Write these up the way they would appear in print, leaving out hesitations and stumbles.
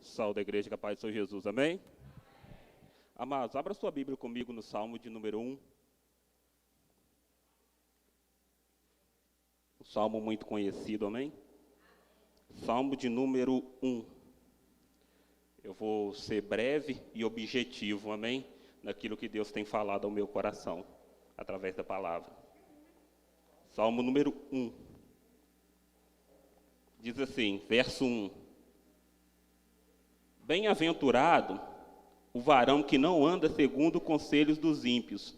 Salve da igreja, que a paz do Senhor Jesus, amém? Amados, abra sua Bíblia comigo no Salmo de número 1. Um salmo muito conhecido, amém? Salmo de número 1. Eu vou ser breve e objetivo, amém? Naquilo que Deus tem falado ao meu coração, através da palavra. Salmo número 1. Diz assim, verso 1. Bem-aventurado o varão que não anda segundo os conselhos dos ímpios,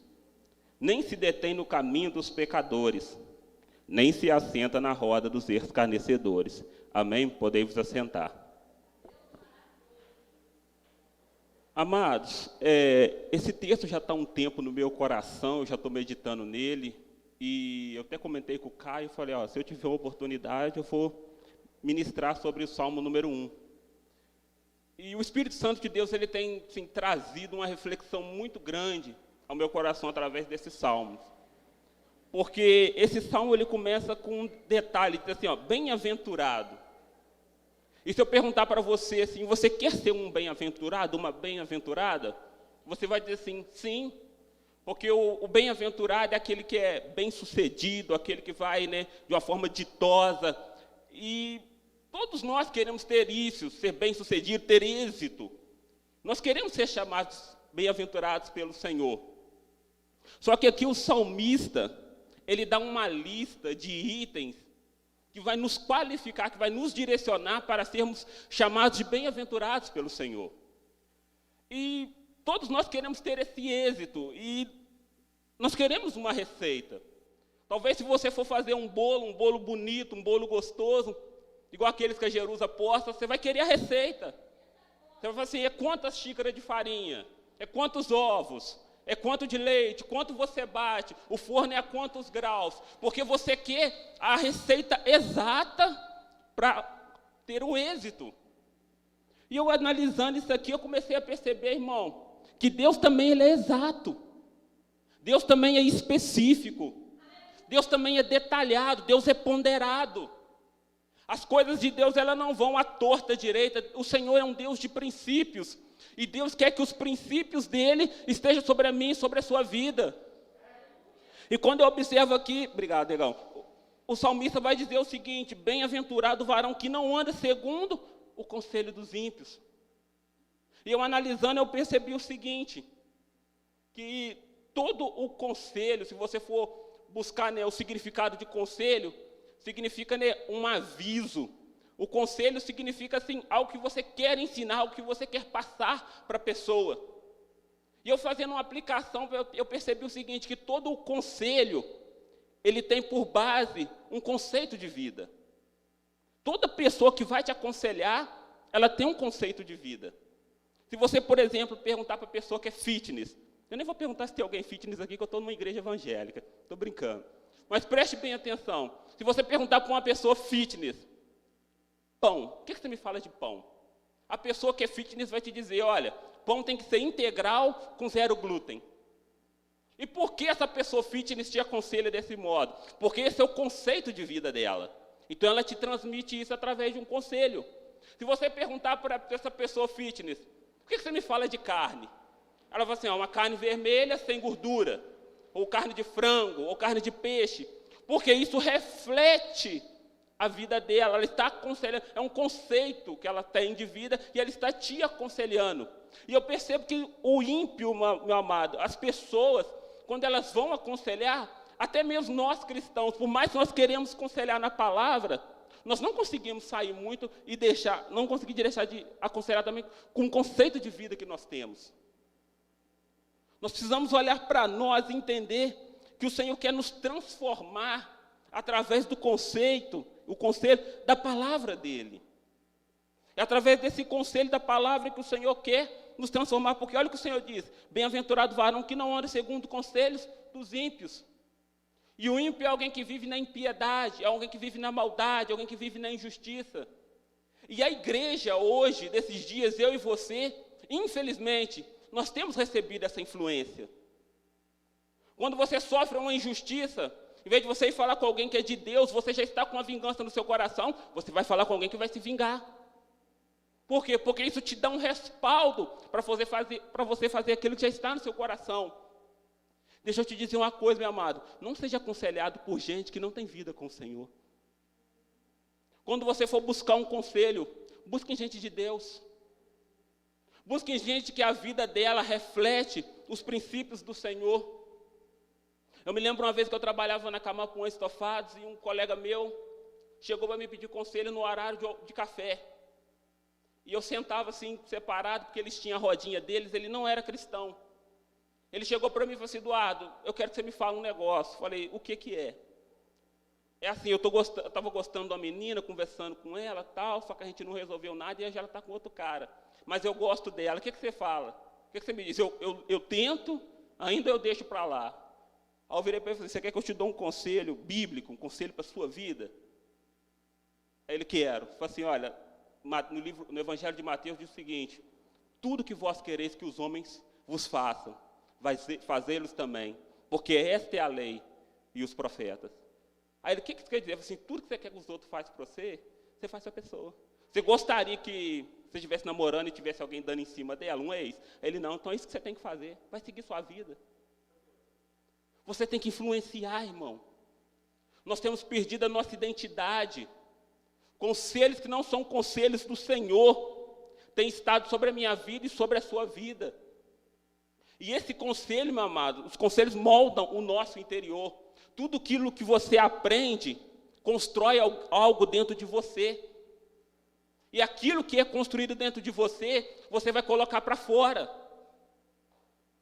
nem se detém no caminho dos pecadores, nem se assenta na roda dos escarnecedores. Amém? Podemos assentar. Amados, esse texto já está há um tempo no meu coração, eu já estou meditando nele, e eu até comentei com o Caio, falei, se eu tiver uma oportunidade, eu vou ministrar sobre o Salmo número 1. E o Espírito Santo de Deus ele tem trazido uma reflexão muito grande ao meu coração através desses salmos. Porque esse salmo ele começa com um detalhe, diz assim, bem-aventurado. E se eu perguntar para você assim, você quer ser um bem-aventurado, uma bem-aventurada? Você vai dizer assim, sim. Porque o bem-aventurado é aquele que é bem-sucedido, aquele que vai de uma forma ditosa. E todos nós queremos ter isso, ser bem-sucedido, ter êxito. Nós queremos ser chamados bem-aventurados pelo Senhor. Só que aqui o salmista, ele dá uma lista de itens que vai nos qualificar, que vai nos direcionar para sermos chamados de bem-aventurados pelo Senhor. E todos nós queremos ter esse êxito, e nós queremos uma receita. Talvez se você for fazer um bolo bonito, um bolo gostoso, igual aqueles que a Jerusa posta, você vai querer a receita. Você vai falar assim, é quantas xícaras de farinha? É quantos ovos? É quanto de leite? Quanto você bate? O forno é a quantos graus? Porque você quer a receita exata para ter o êxito. E eu analisando isso aqui, eu comecei a perceber, irmão, que Deus também ele é exato. Deus também é específico. Deus também é detalhado. Deus é ponderado. As coisas de Deus elas não vão à torta direita. O Senhor é um Deus de princípios. E Deus quer que os princípios dele estejam sobre a mim e sobre a sua vida. E quando eu observo aqui, obrigado, Negão, o salmista vai dizer o seguinte, bem-aventurado o varão que não anda segundo o conselho dos ímpios. E eu analisando, eu percebi o seguinte, que todo o conselho, se você for buscar o significado de conselho, significa um aviso. O conselho significa assim, algo que você quer ensinar, algo que você quer passar para a pessoa. E eu fazendo uma aplicação, eu percebi o seguinte, que todo o conselho, ele tem por base um conceito de vida. Toda pessoa que vai te aconselhar, ela tem um conceito de vida. Se você, por exemplo, perguntar para a pessoa que é fitness, eu nem vou perguntar se tem alguém fitness aqui, que eu estou numa igreja evangélica, estou brincando. Mas preste bem atenção. Se você perguntar para uma pessoa fitness, pão, o que você me fala de pão? A pessoa que é fitness vai te dizer, olha, pão tem que ser integral com 0 glúten. E por que essa pessoa fitness te aconselha desse modo? Porque esse é o conceito de vida dela. Então ela te transmite isso através de um conselho. Se você perguntar para essa pessoa fitness, por que você me fala de carne? Ela vai assim, uma carne vermelha sem gordura, ou carne de frango, ou carne de peixe, porque isso reflete a vida dela, ela está aconselhando, é um conceito que ela tem de vida, e ela está te aconselhando. E eu percebo que o ímpio, meu amado, as pessoas, quando elas vão aconselhar, até mesmo nós cristãos, por mais que nós queremos aconselhar na palavra, nós não conseguimos sair muito e não conseguimos deixar de aconselhar também com o conceito de vida que nós temos. Nós precisamos olhar para nós e entender que o Senhor quer nos transformar através do conceito, o conselho da palavra dEle. É através desse conselho da palavra que o Senhor quer nos transformar, porque olha o que o Senhor diz, bem-aventurado o varão que não anda segundo conselhos dos ímpios. E o ímpio é alguém que vive na impiedade, é alguém que vive na maldade, é alguém que vive na injustiça. E a igreja hoje, desses dias, eu e você, infelizmente, nós temos recebido essa influência. Quando você sofre uma injustiça, em vez de você ir falar com alguém que é de Deus, você já está com uma vingança no seu coração, você vai falar com alguém que vai se vingar. Por quê? Porque isso te dá um respaldo para você fazer aquilo que já está no seu coração. Deixa eu te dizer uma coisa, meu amado. Não seja aconselhado por gente que não tem vida com o Senhor. Quando você for buscar um conselho, busque em gente de Deus. Busque em gente que a vida dela reflete os princípios do Senhor. Eu me lembro uma vez que eu trabalhava na Camapão Estofados e um colega meu chegou para me pedir conselho no horário de café. E eu sentava assim, separado, porque eles tinham a rodinha deles, ele não era cristão. Ele chegou para mim e falou assim: Eduardo, eu quero que você me fale um negócio. Falei: o que é? É assim, eu estava gostando da menina, conversando com ela, tal, só que a gente não resolveu nada e ela está com outro cara. Mas eu gosto dela. O que você fala? O que você me diz? Eu tento, ainda eu deixo para lá. Aí eu virei para ele e falei: você quer que eu te dou um conselho bíblico, um conselho para a sua vida? Aí ele: quero. Falei assim: olha, no Evangelho de Mateus diz o seguinte: tudo que vós quereis que os homens vos façam, vai fazê-los também, porque esta é a lei e os profetas. Aí ele: o que isso quer dizer? Eu falei assim: tudo que você quer que os outros façam para você, você faz para a pessoa. Você gostaria que você estivesse namorando e tivesse alguém dando em cima dela, um ex? Aí ele: não, então é isso que você tem que fazer, vai seguir sua vida. Você tem que influenciar, irmão. Nós temos perdido a nossa identidade. Conselhos que não são conselhos do Senhor têm estado sobre a minha vida e sobre a sua vida. E esse conselho, meu amado, os conselhos moldam o nosso interior. Tudo aquilo que você aprende constrói algo dentro de você. E aquilo que é construído dentro de você, você vai colocar para fora.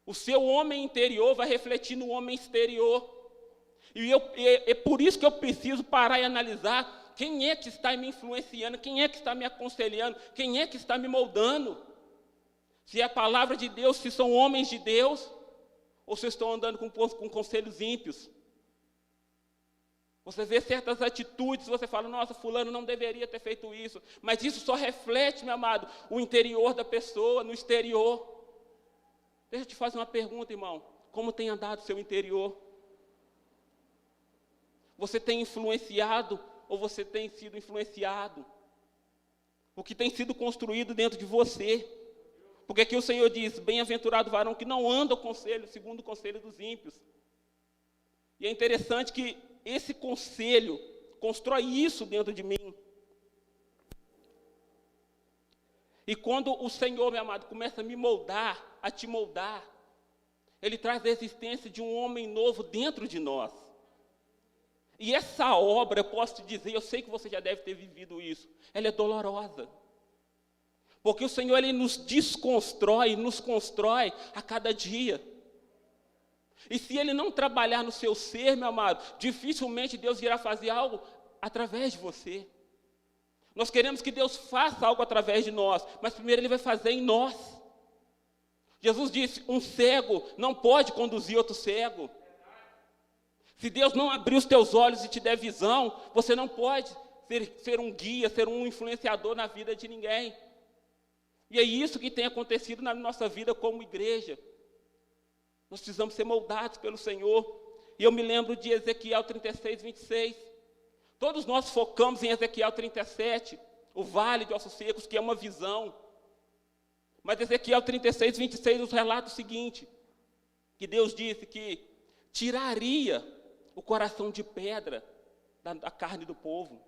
O seu homem interior vai refletir no homem exterior. E é por isso que eu preciso parar e analisar quem é que está me influenciando, quem é que está me aconselhando, quem é que está me moldando. Se é a palavra de Deus, se são homens de Deus, ou se estão andando com conselhos ímpios. Você vê certas atitudes, você fala: nossa, fulano não deveria ter feito isso. Mas isso só reflete, meu amado, o interior da pessoa, no exterior. Deixa eu te fazer uma pergunta, irmão. Como tem andado o seu interior? Você tem influenciado ou você tem sido influenciado? O que tem sido construído dentro de você? Porque aqui o Senhor diz: bem-aventurado o varão que não anda o conselho, segundo o conselho dos ímpios. E é interessante que esse conselho constrói isso dentro de mim. E quando o Senhor, meu amado, começa a me moldar, a te moldar, Ele traz a existência de um homem novo dentro de nós. E essa obra, eu posso te dizer, eu sei que você já deve ter vivido isso, ela é dolorosa. Porque o Senhor, Ele nos desconstrói, nos constrói a cada dia. E se Ele não trabalhar no seu ser, meu amado, dificilmente Deus irá fazer algo através de você. Nós queremos que Deus faça algo através de nós, mas primeiro Ele vai fazer em nós. Jesus disse: um cego não pode conduzir outro cego. Se Deus não abrir os teus olhos e te der visão, você não pode ser um guia, ser um influenciador na vida de ninguém. E é isso que tem acontecido na nossa vida como igreja. Nós precisamos ser moldados pelo Senhor. E eu me lembro de Ezequiel 36, 26. Todos nós focamos em Ezequiel 37, o vale de ossos secos, que é uma visão. Mas Ezequiel 36, 26 nos relata o seguinte: que Deus disse que tiraria o coração de pedra da carne do povo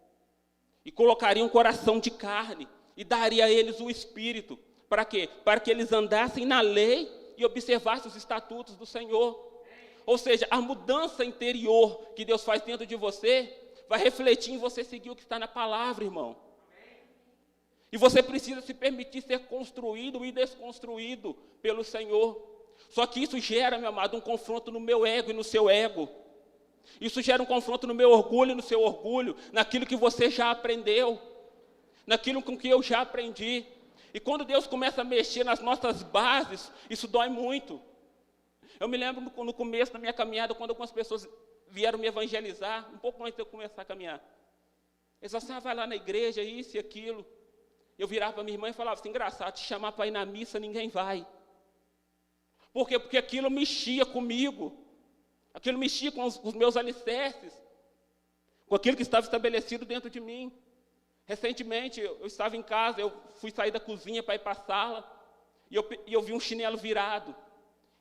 e colocaria um coração de carne e daria a eles o Espírito. Para quê? Para que eles andassem na lei e observassem os estatutos do Senhor. Ou seja, a mudança interior que Deus faz dentro de você vai refletir em você seguir o que está na palavra, irmão. E você precisa se permitir ser construído e desconstruído pelo Senhor. Só que isso gera, meu amado, um confronto no meu ego e no seu ego. Isso gera um confronto no meu orgulho e no seu orgulho, naquilo que você já aprendeu, naquilo com que eu já aprendi. E quando Deus começa a mexer nas nossas bases, isso dói muito. Eu me lembro no começo da minha caminhada, quando algumas pessoas vieram me evangelizar, um pouco antes de eu começar a caminhar. Eles falaram assim: vai lá na igreja, isso e aquilo. Eu virava para minha irmã e falava assim: engraçado, te chamar para ir na missa, ninguém vai. Por quê? Porque aquilo mexia comigo. Aquilo mexia com os meus alicerces, com aquilo que estava estabelecido dentro de mim. Recentemente, eu estava em casa, eu fui sair da cozinha para ir para a sala, e eu vi um chinelo virado.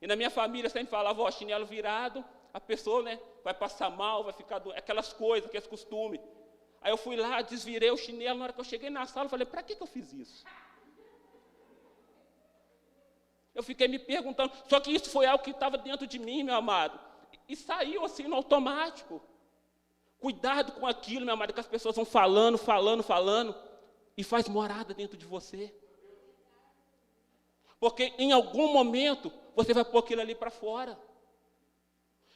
E na minha família sempre falava, ó, chinelo virado, a pessoa, né, vai passar mal, vai ficar doente, aquelas coisas, aqueles costumes. Aí eu fui lá, desvirei o chinelo, na hora que eu cheguei na sala, eu falei, para que eu fiz isso? Eu fiquei me perguntando, só que isso foi algo que estava dentro de mim, meu amado, e saiu assim no automático. Cuidado com aquilo, meu amado, que as pessoas vão falando, e faz morada dentro de você. Porque em algum momento, você vai pôr aquilo ali para fora.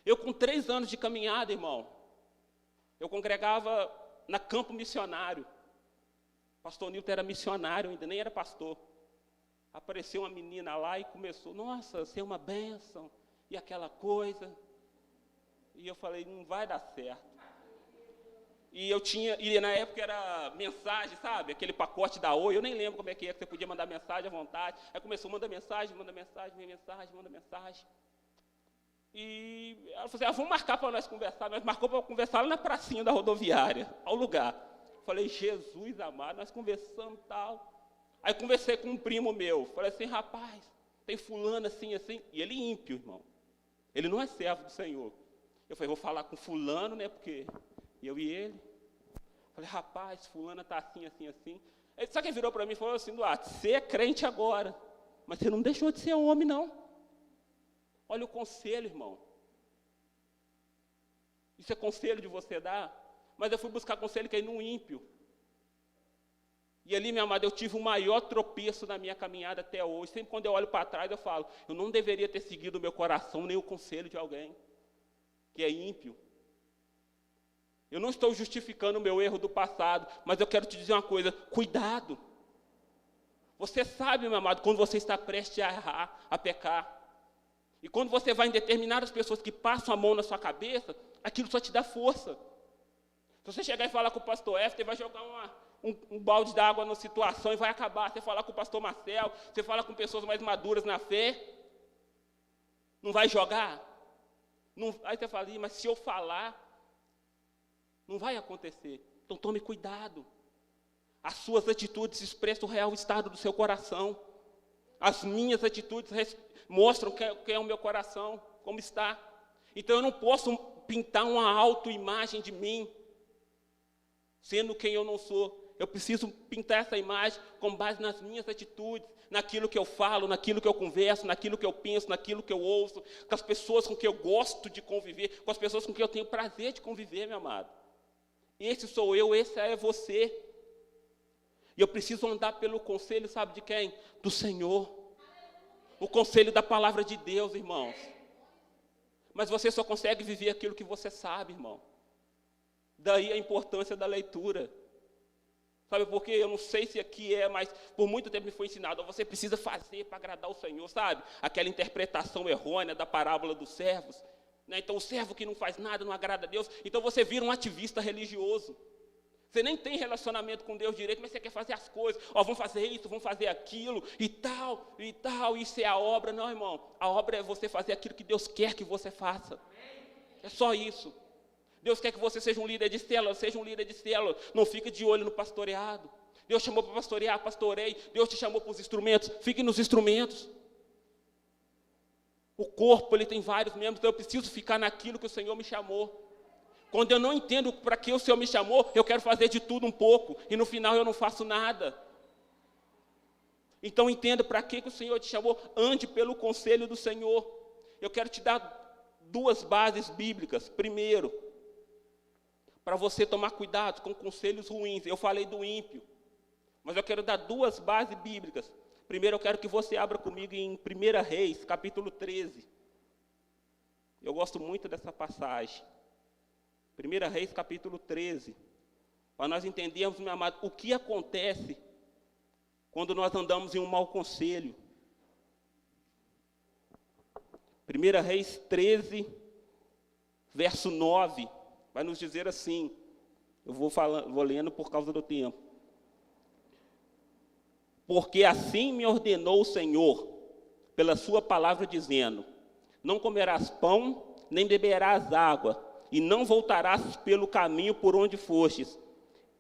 Eu com 3 anos de caminhada, irmão, eu congregava na campo missionário. Pastor Nilton era missionário ainda, nem era pastor. Apareceu uma menina lá e começou, nossa, você é uma bênção, e aquela coisa. E eu falei, não vai dar certo. E na época era mensagem, sabe? Aquele pacote da Oi, eu nem lembro como é que você podia mandar mensagem à vontade. Aí começou, manda mensagem. E ela falou assim, vamos marcar para nós conversar. Nós marcamos para conversar lá na pracinha da rodoviária, ao lugar. Falei, Jesus amado, nós conversamos e tal. Aí conversei com um primo meu, falei assim, rapaz, tem fulano assim, e ele ímpio, irmão. Ele não é servo do Senhor. Eu falei, vou falar com fulano, né, porque eu e ele. Falei, rapaz, fulana está assim. Ele, sabe quem virou para mim e falou assim, Duarte, você é crente agora, mas você não deixou de ser homem, não. Olha o conselho, irmão. Isso é conselho de você dar? Mas eu fui buscar conselho que é num ímpio. E ali, meu amado, eu tive o maior tropeço na minha caminhada até hoje. Sempre quando eu olho para trás, eu falo, eu não deveria ter seguido o meu coração, nem o conselho de alguém que é ímpio. Eu não estou justificando o meu erro do passado, mas eu quero te dizer uma coisa, cuidado. Você sabe, meu amado, quando você está prestes a errar, a pecar. E quando você vai em determinadas pessoas que passam a mão na sua cabeça, aquilo só te dá força. Se você chegar e falar com o pastor Éfter, vai jogar um balde d'água na situação e vai acabar. Você falar com o pastor Marcel, você falar com pessoas mais maduras na fé, não vai jogar? Não, aí você fala, mas se eu falar, não vai acontecer. Então tome cuidado. As suas atitudes expressam o real estado do seu coração. As minhas atitudes mostram quem é o meu coração, como está. Então eu não posso pintar uma autoimagem de mim, sendo quem eu não sou. Eu preciso pintar essa imagem com base nas minhas atitudes, naquilo que eu falo, naquilo que eu converso, naquilo que eu penso, naquilo que eu ouço, com as pessoas com quem eu gosto de conviver, com as pessoas com quem eu tenho prazer de conviver, meu amado. Esse sou eu, esse é você. E eu preciso andar pelo conselho, sabe de quem? Do Senhor. O conselho da palavra de Deus, irmãos. Mas você só consegue viver aquilo que você sabe, irmão. Daí a importância da leitura. Sabe por quê? Eu não sei se aqui mas por muito tempo me foi ensinado, você precisa fazer para agradar o Senhor, sabe? Aquela interpretação errônea da parábola dos servos. Né? Então o servo que não faz nada não agrada a Deus, então você vira um ativista religioso. Você nem tem relacionamento com Deus direito, mas você quer fazer as coisas. Vamos fazer isso, vamos fazer aquilo, e tal, isso é a obra. Não, irmão, a obra é você fazer aquilo que Deus quer que você faça. É só isso. Deus quer que você seja um líder de célula, não fique de olho no pastoreado. Deus chamou para pastorear, pastorei. Deus te chamou para os instrumentos, fique nos instrumentos. O corpo, ele tem vários membros, então eu preciso ficar naquilo que o Senhor me chamou. Quando eu não entendo para que o Senhor me chamou, eu quero fazer de tudo um pouco, e no final eu não faço nada. Então entenda para que o Senhor te chamou, ande pelo conselho do Senhor. Eu quero te dar 2 bases bíblicas. Primeiro, para você tomar cuidado com conselhos ruins. Eu falei do ímpio, mas eu quero dar 2 bases bíblicas. Primeiro, eu quero que você abra comigo em 1 Reis, capítulo 13. Eu gosto muito dessa passagem. 1 Reis, capítulo 13. Para nós entendermos, meu amado, o que acontece quando nós andamos em um mau conselho. 1 Reis 13, verso 9, vai nos dizer assim. Eu vou lendo por causa do tempo. Porque assim me ordenou o Senhor, pela sua palavra, dizendo: não comerás pão, nem beberás água, e não voltarás pelo caminho por onde fostes.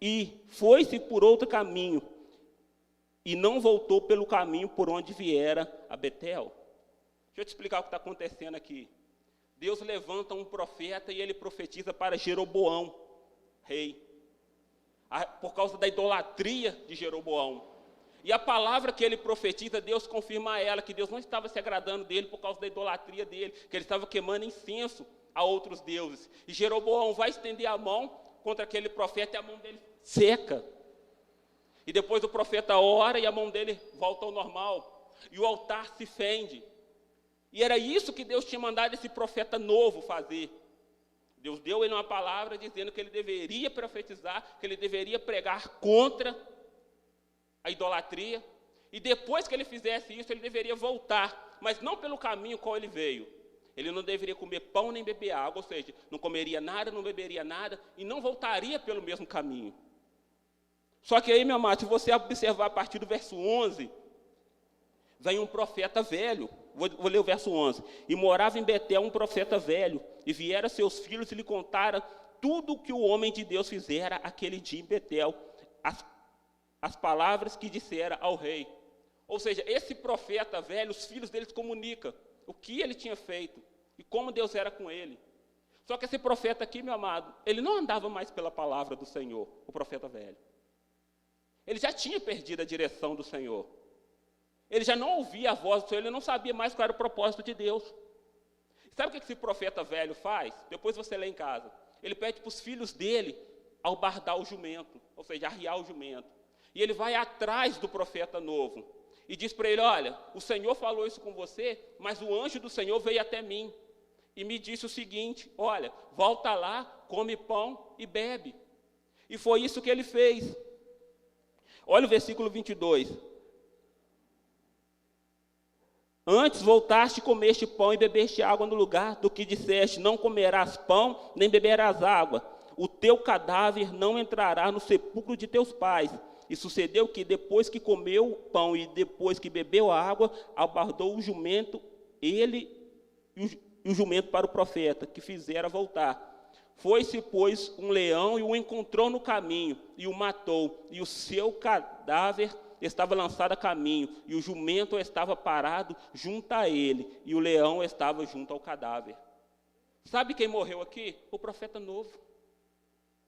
e foi-se por outro caminho, e não voltou pelo caminho por onde viera a Betel. Deixa eu te explicar o que está acontecendo aqui. Deus levanta um profeta e ele profetiza para Jeroboão, rei, por causa da idolatria de Jeroboão. E a palavra que ele profetiza, Deus confirma a ela que Deus não estava se agradando dele por causa da idolatria dele, que ele estava queimando incenso a outros deuses. E Jeroboão vai estender a mão contra aquele profeta e a mão dele seca. E depois o profeta ora e a mão dele volta ao normal. E o altar se fende. E era isso que Deus tinha mandado esse profeta novo fazer. Deus deu ele uma palavra dizendo que ele deveria profetizar, que ele deveria pregar contra a idolatria. E depois que ele fizesse isso, ele deveria voltar, mas não pelo caminho qual ele veio. Ele não deveria comer pão nem beber água, ou seja, não comeria nada, não beberia nada, e não voltaria pelo mesmo caminho. Só que aí, meu amado, se você observar a partir do verso 11, vem um profeta velho. Vou ler o verso 11. E morava em Betel um profeta velho, e vieram seus filhos e lhe contaram tudo o que o homem de Deus fizera aquele dia em Betel, as palavras que dissera ao rei. Ou seja, esse profeta velho, os filhos deles comunicam o que ele tinha feito e como Deus era com ele. Só que esse profeta aqui, meu amado, ele não andava mais pela palavra do Senhor, o profeta velho. Ele já tinha perdido a direção do Senhor. Ele já não ouvia a voz do Senhor, ele não sabia mais qual era o propósito de Deus. Sabe o que esse profeta velho faz? Depois você lê em casa. Ele pede para os filhos dele albardar o jumento, ou seja, arriar o jumento. E ele vai atrás do profeta novo e diz para ele, olha, o Senhor falou isso com você, mas o anjo do Senhor veio até mim e me disse o seguinte, olha, volta lá, come pão e bebe. E foi isso que ele fez. Olha o versículo 22. Antes voltaste e comeste pão e bebeste água no lugar do que disseste, não comerás pão, nem beberás água. O teu cadáver não entrará no sepulcro de teus pais. E sucedeu que depois que comeu o pão e depois que bebeu a água, albardou o jumento, ele e o jumento para o profeta, que fizera voltar. Foi-se, pois, um leão e o encontrou no caminho, e o matou, e o seu cadáver estava lançado a caminho, e o jumento estava parado junto a ele, e o leão estava junto ao cadáver. Sabe quem morreu aqui? O profeta novo.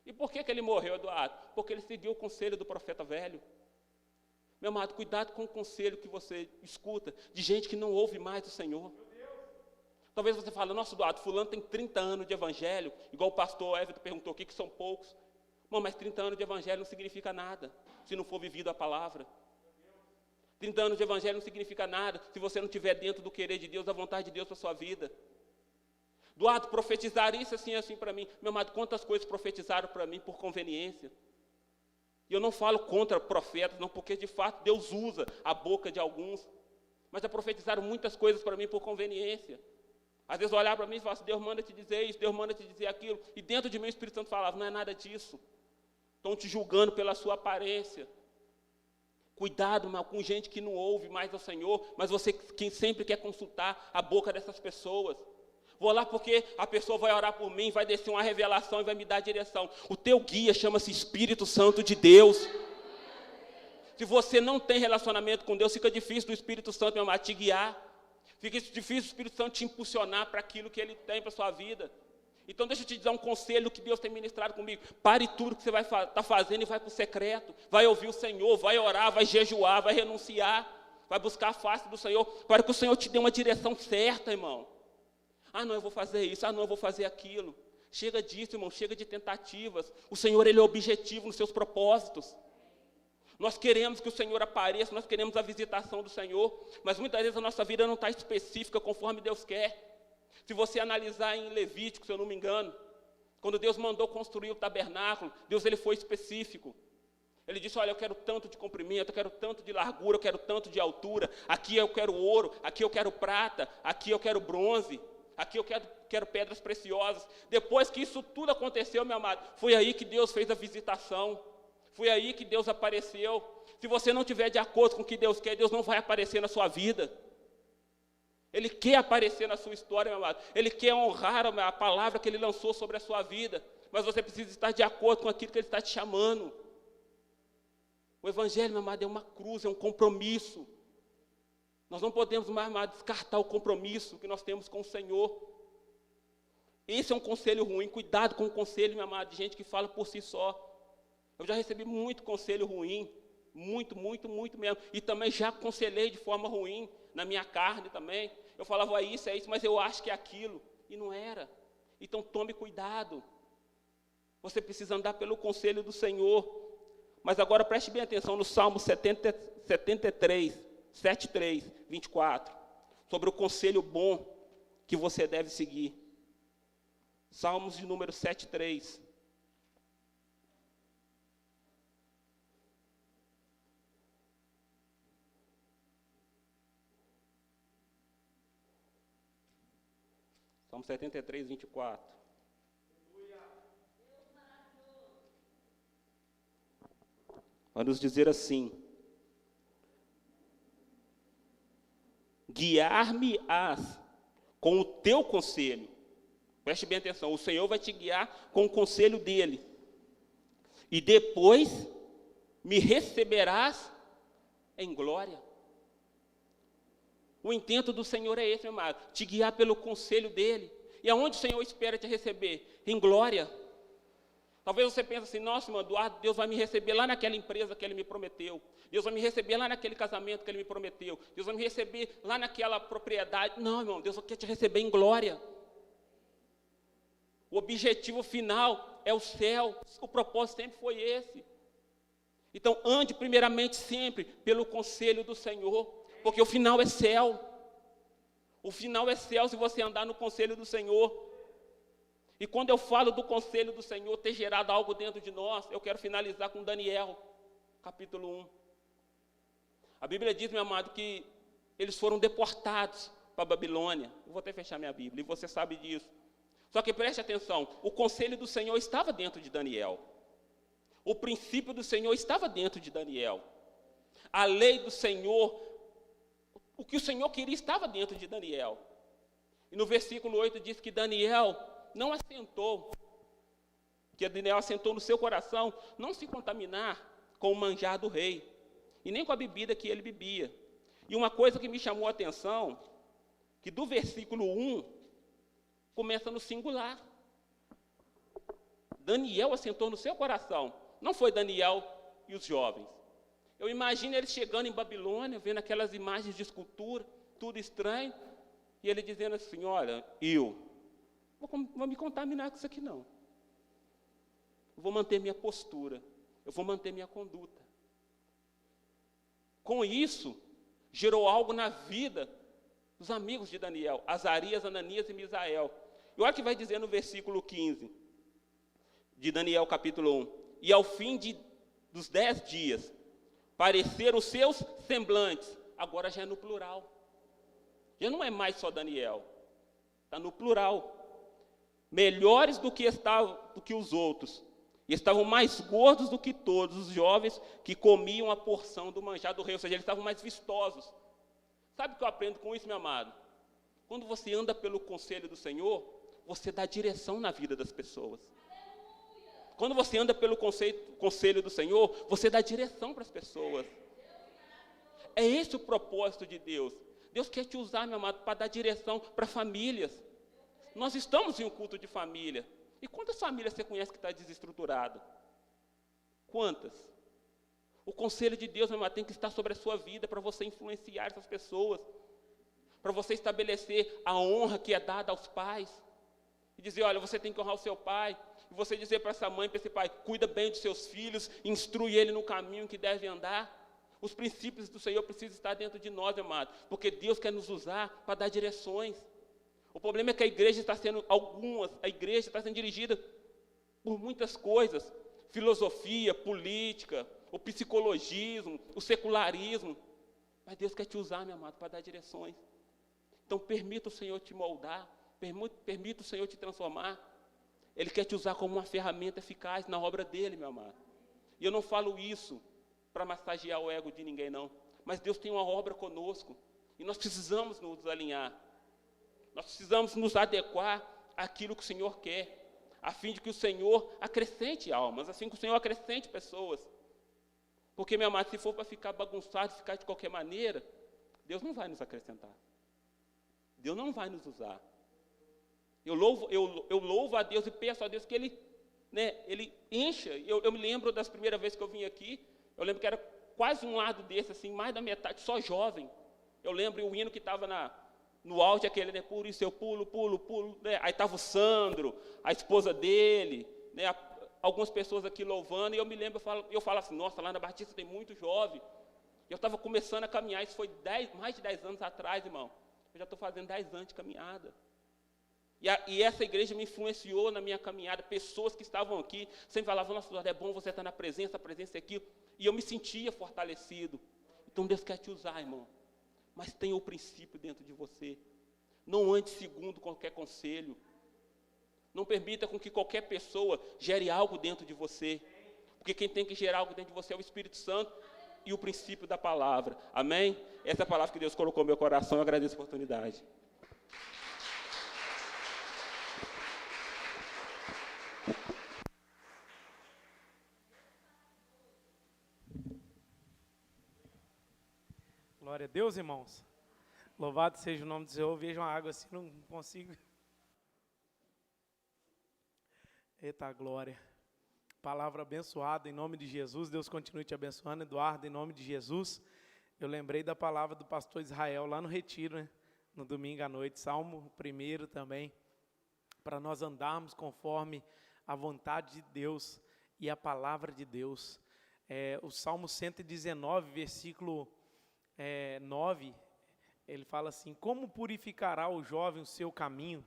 E por que ele morreu, Eduardo? Porque ele seguiu o conselho do profeta velho. Meu amado, cuidado com o conselho que você escuta de gente que não ouve mais do Senhor. Talvez você fale, nossa, Eduardo, fulano tem 30 anos de evangelho, igual o pastor Everton perguntou aqui, que são poucos. Não, mas 30 anos de evangelho não significa nada, se não for vivido a palavra. 30 anos de evangelho não significa nada, se você não estiver dentro do querer de Deus, da vontade de Deus para a sua vida. Eduardo, profetizar isso assim para mim. Meu amado, quantas coisas profetizaram para mim por conveniência? E eu não falo contra profetas, não, porque de fato Deus usa a boca de alguns. Mas já profetizaram muitas coisas para mim por conveniência. Às vezes eu olhava para mim e falava assim, Deus manda te dizer isso, Deus manda te dizer aquilo. E dentro de mim o Espírito Santo falava, não é nada disso. Estão te julgando pela sua aparência. Cuidado, meu, com gente que não ouve mais ao Senhor, mas você quem sempre quer consultar a boca dessas pessoas. Vou lá porque a pessoa vai orar por mim, vai descer uma revelação e vai me dar direção. O teu guia chama-se Espírito Santo de Deus. Se você não tem relacionamento com Deus, fica difícil do Espírito Santo, meu amado, te guiar. Fica difícil do Espírito Santo te impulsionar para aquilo que Ele tem para a sua vida. Então deixa eu te dar um conselho que Deus tem ministrado comigo. Pare tudo que você vai estar fazendo e vai para o secreto. Vai ouvir o Senhor, vai orar, vai jejuar, vai renunciar. Vai buscar a face do Senhor, para que o Senhor te dê uma direção certa, irmão. Ah, não, eu vou fazer isso. Ah, não, eu vou fazer aquilo. Chega disso, irmão, chega de tentativas. O Senhor, Ele é objetivo nos seus propósitos. Nós queremos que o Senhor apareça, nós queremos a visitação do Senhor, mas muitas vezes a nossa vida não está específica conforme Deus quer. Se você analisar em Levítico, se eu não me engano, quando Deus mandou construir o tabernáculo, Deus ele foi específico. Ele disse, olha, eu quero tanto de comprimento, eu quero tanto de largura, eu quero tanto de altura, aqui eu quero ouro, aqui eu quero prata, aqui eu quero bronze. Aqui eu quero pedras preciosas. Depois que isso tudo aconteceu, meu amado, foi aí que Deus fez a visitação. Foi aí que Deus apareceu. Se você não estiver de acordo com o que Deus quer, Deus não vai aparecer na sua vida. Ele quer aparecer na sua história, meu amado. Ele quer honrar a palavra que Ele lançou sobre a sua vida. mas você precisa estar de acordo com aquilo que Ele está te chamando. O Evangelho, meu amado, é uma cruz, é um compromisso. Nós não podemos, meu amado, descartar o compromisso que nós temos com o Senhor. Esse é um conselho ruim. Cuidado com o conselho, meu amado, de gente que fala por si só. Eu já recebi muito conselho ruim, muito mesmo. E também já aconselhei de forma ruim, na minha carne também. Eu falava, é isso, mas eu acho que é aquilo. E não era. Então tome cuidado. Você precisa andar pelo conselho do Senhor. Mas agora preste bem atenção no Salmo 73, 7:3, 24. Sobre o conselho bom que você deve seguir. Salmos de número 7:3. Salmo 73, 24. Vai nos dizer assim: guiar-me-ás com o teu conselho. Preste bem atenção, o Senhor vai te guiar com o conselho dele. E depois me receberás em glória. O intento do Senhor é esse, meu amado, te guiar pelo conselho dele. E aonde o Senhor espera te receber? Em glória. Talvez você pense assim, nossa, irmão Eduardo, Deus vai me receber lá naquela empresa que Ele me prometeu. Deus vai me receber lá naquele casamento que Ele me prometeu. Deus vai me receber lá naquela propriedade. Não, irmão, Deus quer te receber em glória. O objetivo final é o céu. O propósito sempre foi esse. Então, ande primeiramente sempre pelo conselho do Senhor, porque o final é céu. O final é céu se você andar no conselho do Senhor. E quando eu falo do conselho do Senhor ter gerado algo dentro de nós, eu quero finalizar com Daniel, capítulo 1. A Bíblia diz, meu amado, que eles foram deportados para a Babilônia. Eu vou até fechar minha Bíblia, e você sabe disso. Só que preste atenção, o conselho do Senhor estava dentro de Daniel. O princípio do Senhor estava dentro de Daniel. A lei do Senhor, o que o Senhor queria estava dentro de Daniel. E no versículo 8 diz que Daniel não assentou, que Daniel assentou no seu coração não se contaminar com o manjar do rei, e nem com a bebida que ele bebia. E uma coisa que me chamou a atenção, que do versículo 1, começa no singular. Daniel assentou no seu coração, não foi Daniel e os jovens. Eu imagino ele chegando em Babilônia, vendo aquelas imagens de escultura, tudo estranho, e ele dizendo assim, olha, vou me contaminar com isso aqui não. Eu vou manter minha postura, eu vou manter minha conduta. Com isso, gerou algo na vida dos amigos de Daniel, Azarias, Ananias e Misael. E olha o que vai dizer no versículo 15, de Daniel capítulo 1. E ao fim dos 10 dias, pareceram os seus semblantes, agora já é no plural. Já não é mais só Daniel, está no plural. Melhores do que os outros, e estavam mais gordos do que todos os jovens que comiam a porção do manjar do rei, ou seja, eles estavam mais vistosos. Sabe o que eu aprendo com isso, meu amado? Quando você anda pelo conselho do Senhor, você dá direção na vida das pessoas. Quando você anda pelo conselho do Senhor, você dá direção para as pessoas. É esse o propósito de Deus. Deus quer te usar, meu amado, para dar direção para famílias. Nós estamos em um culto de família. E quantas famílias você conhece que está desestruturada? Quantas? O conselho de Deus, meu amado, tem que estar sobre a sua vida para você influenciar essas pessoas. Para você estabelecer a honra que é dada aos pais. E dizer, olha, você tem que honrar o seu pai. E você dizer para essa mãe, para esse pai, cuida bem dos seus filhos, instrui ele no caminho que deve andar. Os princípios do Senhor precisam estar dentro de nós, meu amado, porque Deus quer nos usar para dar direções. O problema é que a igreja está sendo dirigida por muitas coisas, filosofia, política, o psicologismo, o secularismo. Mas Deus quer te usar, meu amado, para dar direções. Então permita o Senhor te moldar, permita o Senhor te transformar. Ele quer te usar como uma ferramenta eficaz na obra dele, meu amado. E eu não falo isso para massagear o ego de ninguém, não. Mas Deus tem uma obra conosco. E nós precisamos nos alinhar. Nós precisamos nos adequar àquilo que o Senhor quer. a fim de que o Senhor acrescente almas, assim que o Senhor acrescente pessoas. Porque, meu amado, se for para ficar bagunçado, ficar de qualquer maneira, Deus não vai nos acrescentar. Deus não vai nos usar. Eu louvo a Deus e peço a Deus que Ele encha. Eu me lembro das primeiras vezes que eu vim aqui, eu lembro que era quase um lado desse, assim, mais da metade, só jovem. Eu lembro o hino que estava no auge, aquele, por isso eu pulo, aí estava o Sandro, a esposa dele, algumas pessoas aqui louvando, e eu me lembro, eu falo assim, nossa, lá na Batista tem muito jovem. Eu estava começando a caminhar, isso foi mais de 10 anos atrás, irmão. Eu já estou fazendo 10 anos de caminhada. E essa igreja me influenciou na minha caminhada. Pessoas que estavam aqui sempre falavam, nossa, é bom você estar na presença, a presença é aqui. E eu me sentia fortalecido. Então Deus quer te usar, irmão. Mas tenha o princípio dentro de você. Não ande segundo qualquer conselho. Não permita com que qualquer pessoa gere algo dentro de você. Porque quem tem que gerar algo dentro de você é o Espírito Santo e o princípio da palavra. Amém? Essa é a palavra que Deus colocou no meu coração. Eu agradeço a oportunidade. Glória a Deus, irmãos. Louvado seja o nome do Senhor. Vejam a água assim, não consigo. Eita glória. Palavra abençoada em nome de Jesus. Deus continue te abençoando, Eduardo, em nome de Jesus. Eu lembrei da palavra do pastor Israel lá no retiro, né? No domingo à noite, Salmo 1 também, para nós andarmos conforme a vontade de Deus e a palavra de Deus. O Salmo 119, versículo 9, ele fala assim, como purificará o jovem o seu caminho?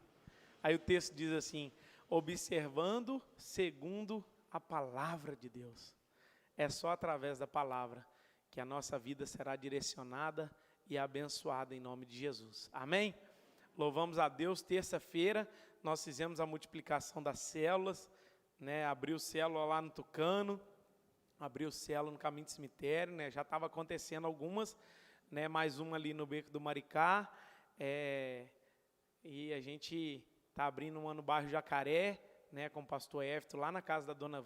Aí o texto diz assim, observando segundo a palavra de Deus. É só através da palavra que a nossa vida será direcionada e abençoada em nome de Jesus. Amém? Louvamos a Deus. Terça-feira nós fizemos a multiplicação das células, né? Abriu célula lá no Tucano, abriu célula no Caminho do Cemitério, né? Já estava acontecendo algumas, né? Mais uma ali no Beco do Maricá, e a gente está abrindo uma no bairro Jacaré, né? Com o pastor Éfito, lá na casa da dona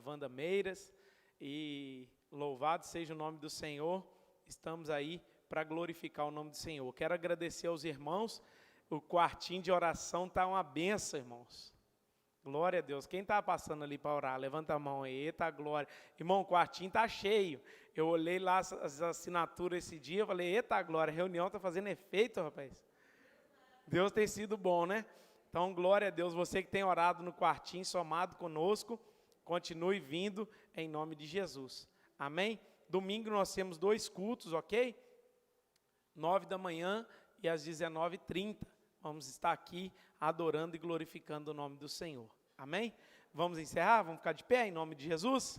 Wanda Meiras, e louvado seja o nome do Senhor, estamos aí para glorificar o nome do Senhor. Quero agradecer aos irmãos, o quartinho de oração está uma benção, irmãos. Glória a Deus. Quem está passando ali para orar? Levanta a mão aí. Eita glória. Irmão, o quartinho está cheio. Eu olhei lá as assinaturas esse dia, falei, eita glória, a reunião está fazendo efeito, rapaz. Deus tem sido bom, né? Então, glória a Deus. Você que tem orado no quartinho, somado conosco, continue vindo em nome de Jesus. Amém? Domingo nós temos 2 cultos, ok? 9 da manhã e às 19h30. Vamos estar aqui adorando e glorificando o nome do Senhor. Amém? Vamos encerrar? Vamos ficar de pé em nome de Jesus?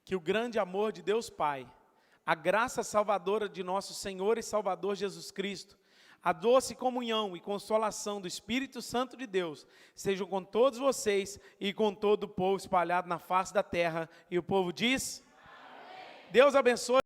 Que o grande amor de Deus Pai, a graça salvadora de nosso Senhor e Salvador Jesus Cristo, a doce comunhão e consolação do Espírito Santo de Deus, sejam com todos vocês e com todo o povo espalhado na face da terra. E o povo diz: amém. Deus abençoe.